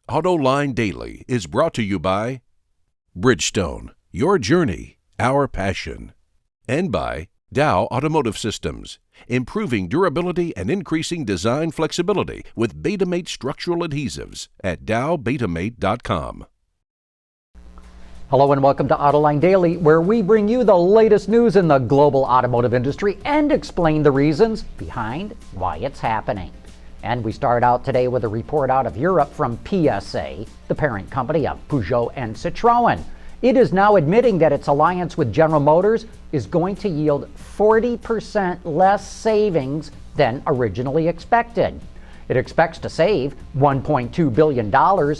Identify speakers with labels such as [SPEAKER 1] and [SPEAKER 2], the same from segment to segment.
[SPEAKER 1] Autoline Daily is brought to you by Bridgestone, your journey, our passion, and by Dow Automotive Systems, improving durability and increasing design flexibility with Betamate structural adhesives at dowbetamate.com.
[SPEAKER 2] Hello and welcome to Autoline Daily, where we bring you the latest news in the global automotive industry and explain the reasons behind why it's happening. And we start out today with a report out of Europe from PSA, the parent company of Peugeot and Citroën. It is now admitting that its alliance with General Motors is going to yield 40% less savings than originally expected. It expects to save $1.2 billion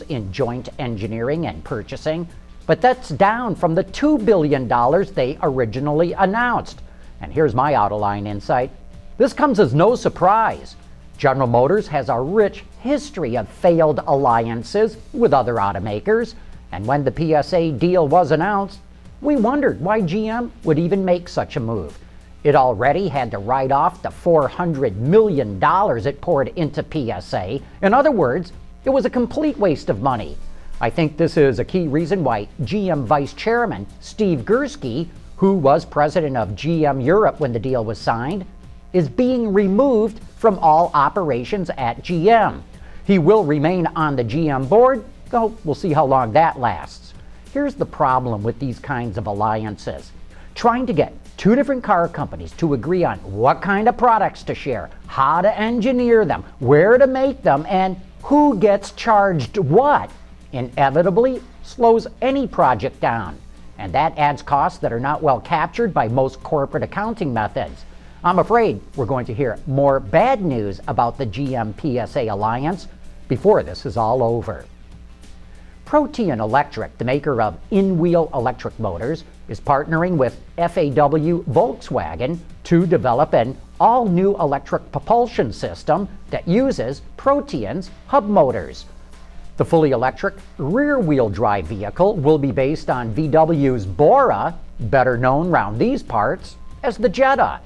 [SPEAKER 2] in joint engineering and purchasing, but that's down from the $2 billion they originally announced. And here's my Autoline insight. This comes as no surprise. General Motors has a rich history of failed alliances with other automakers, and when the PSA deal was announced, we wondered why GM would even make such a move. It already had to write off the $400 million it poured into PSA. In other words, it was a complete waste of money. I think this is a key reason why GM Vice Chairman Steve Gursky, who was president of GM Europe when the deal was signed, is being removed from all operations at GM. He will remain on the GM board, though we'll see how long that lasts. Here's the problem with these kinds of alliances. Trying to get two different car companies to agree on what kind of products to share, how to engineer them, where to make them, and who gets charged what inevitably slows any project down. And that adds costs that are not well captured by most corporate accounting methods. I'm afraid we're going to hear more bad news about the GM-PSA alliance before this is all over. Protean Electric, the maker of in-wheel electric motors, is partnering with FAW-Volkswagen to develop an all-new electric propulsion system that uses Protean's hub motors. The fully electric rear-wheel drive vehicle will be based on VW's Bora, better known around these parts as the Jetta.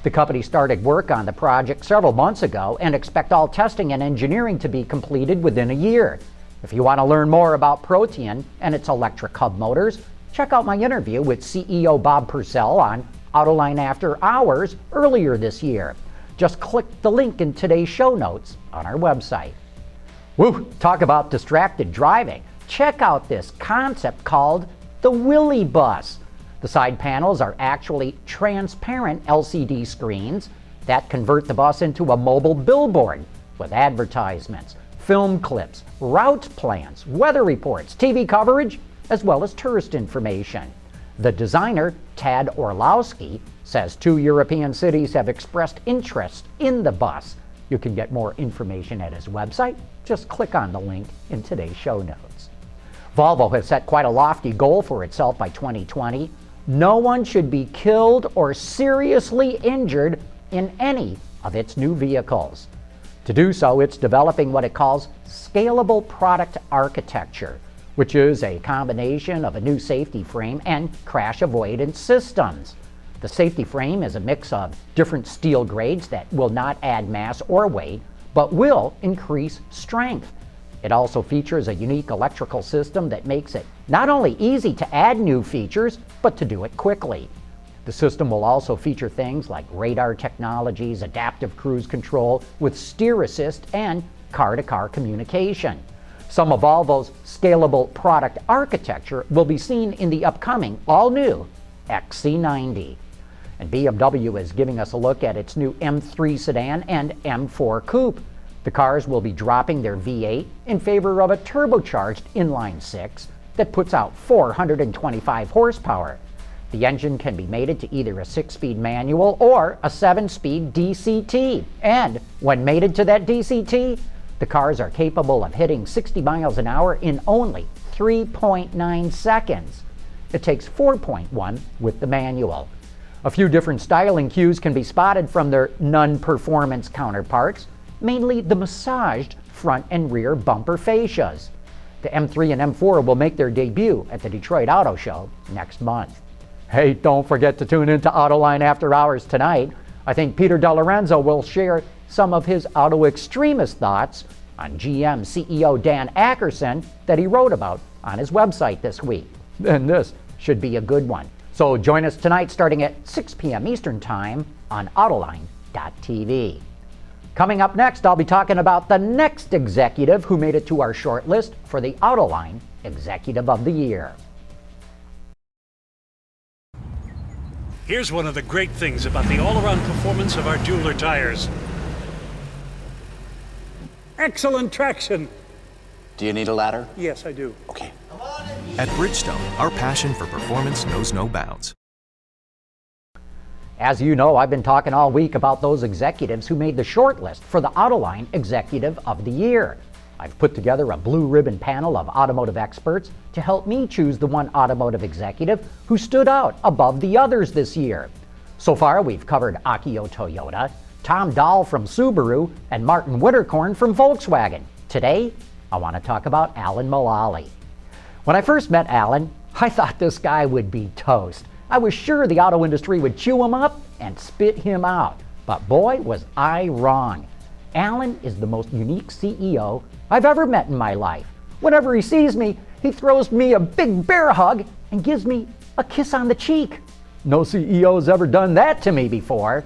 [SPEAKER 2] The company started work on the project several months ago and expect all testing and engineering to be completed within a year. If you want to learn more about Protean and its electric hub motors, check out my interview with CEO Bob Purcell on Autoline After Hours earlier this year. Just click the link in today's show notes on our website. Woo! Talk about distracted driving. Check out this concept called the Willie bus. The side panels are actually transparent LCD screens that convert the bus into a mobile billboard with advertisements, film clips, route plans, weather reports, TV coverage, as well as tourist information. The designer, Tad Orlowski, says 2 European cities have expressed interest in the bus. You can get more information at his website. Just click on the link in today's show notes. Volvo has set quite a lofty goal for itself by 2020. No one should be killed or seriously injured in any of its new vehicles. To do so, it's developing what it calls scalable product architecture, which is a combination of a new safety frame and crash avoidance systems. The safety frame is a mix of different steel grades that will not add mass or weight, but will increase strength. It also features a unique electrical system that makes it not only easy to add new features, but to do it quickly. The system will also feature things like radar technologies, adaptive cruise control with steer assist, and car-to-car communication. Some of Volvo's scalable product architecture will be seen in the upcoming all-new XC90. And BMW is giving us a look at its new M3 sedan and M4 coupe. The cars will be dropping their V8 in favor of a turbocharged inline-6 that puts out 425 horsepower. The engine can be mated to either a 6-speed manual or a 7-speed DCT. And when mated to that DCT, the cars are capable of hitting 60 miles an hour in only 3.9 seconds. It takes 4.1 with the manual. A few different styling cues can be spotted from their non-performance counterparts, mainly the massaged front and rear bumper fascias. The M3 and M4 will make their debut at the Detroit Auto Show next month. Hey, don't forget to tune in to Autoline After Hours tonight. I think Peter DeLorenzo will share some of his auto extremist thoughts on GM CEO Dan Ackerson that he wrote about on his website this week. And this should be a good one. So join us tonight starting at 6 p.m. Eastern Time on Autoline.tv. Coming up next, I'll be talking about the next executive who made it to our short list for the Autoline Executive of the Year.
[SPEAKER 3] Here's one of the great things about the all-around performance of our Jeweler tires. Excellent traction.
[SPEAKER 4] Do you need a ladder?
[SPEAKER 3] Yes, I do.
[SPEAKER 4] Okay.
[SPEAKER 5] At Bridgestone, our passion for performance knows no bounds.
[SPEAKER 2] As you know, I've been talking all week about those executives who made the short list for the Autoline Executive of the Year. I've put together a blue ribbon panel of automotive experts to help me choose the one automotive executive who stood out above the others this year. So far, we've covered Akio Toyota, Tom Dahl from Subaru, and Martin Witterkorn from Volkswagen. Today, I want to talk about Alan Mulally. When I first met Alan, I thought this guy would be toast. I was sure the auto industry would chew him up and spit him out. But boy, was I wrong. Alan is the most unique CEO I've ever met in my life. Whenever he sees me, he throws me a big bear hug and gives me a kiss on the cheek. No CEO's ever done that to me before.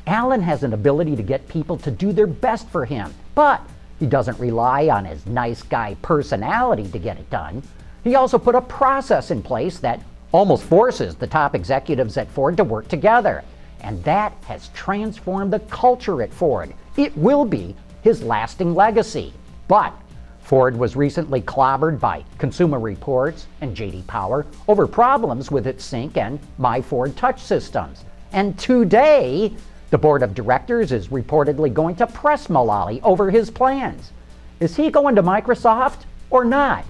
[SPEAKER 2] Alan has an ability to get people to do their best for him, but he doesn't rely on his nice guy personality to get it done. He also put a process in place that almost forces the top executives at Ford to work together. And that has transformed the culture at Ford. It will be his lasting legacy. But Ford was recently clobbered by Consumer Reports and J.D. Power over problems with its Sync and My Ford Touch systems. And today, the board of directors is reportedly going to press Mulally over his plans. Is he going to Microsoft or not?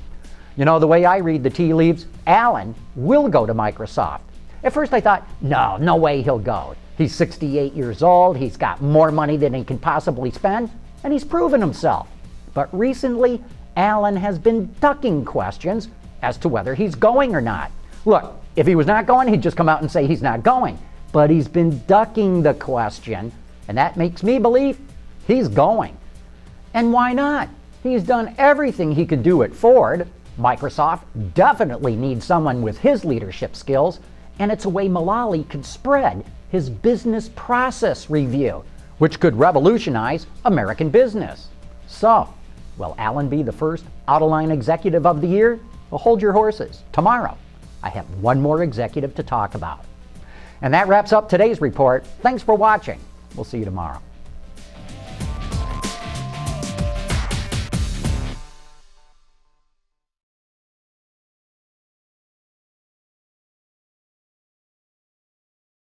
[SPEAKER 2] You know, the way I read the tea leaves, Alan will go to Microsoft. At first I thought, no way he'll go. He's 68 years old, he's got more money than he can possibly spend, and he's proven himself. But recently, Alan has been ducking questions as to whether he's going or not. Look, if he was not going, he'd just come out and say he's not going. But he's been ducking the question, and that makes me believe he's going. And why not? He's done everything he could do at Ford. Microsoft definitely needs someone with his leadership skills, and it's a way Mulally could spread his business process review, which could revolutionize American business. So, will Alan be the first Autoline Executive of the Year? Well, hold your horses. Tomorrow, I have one more executive to talk about. And that wraps up today's report. Thanks for watching. We'll see you tomorrow.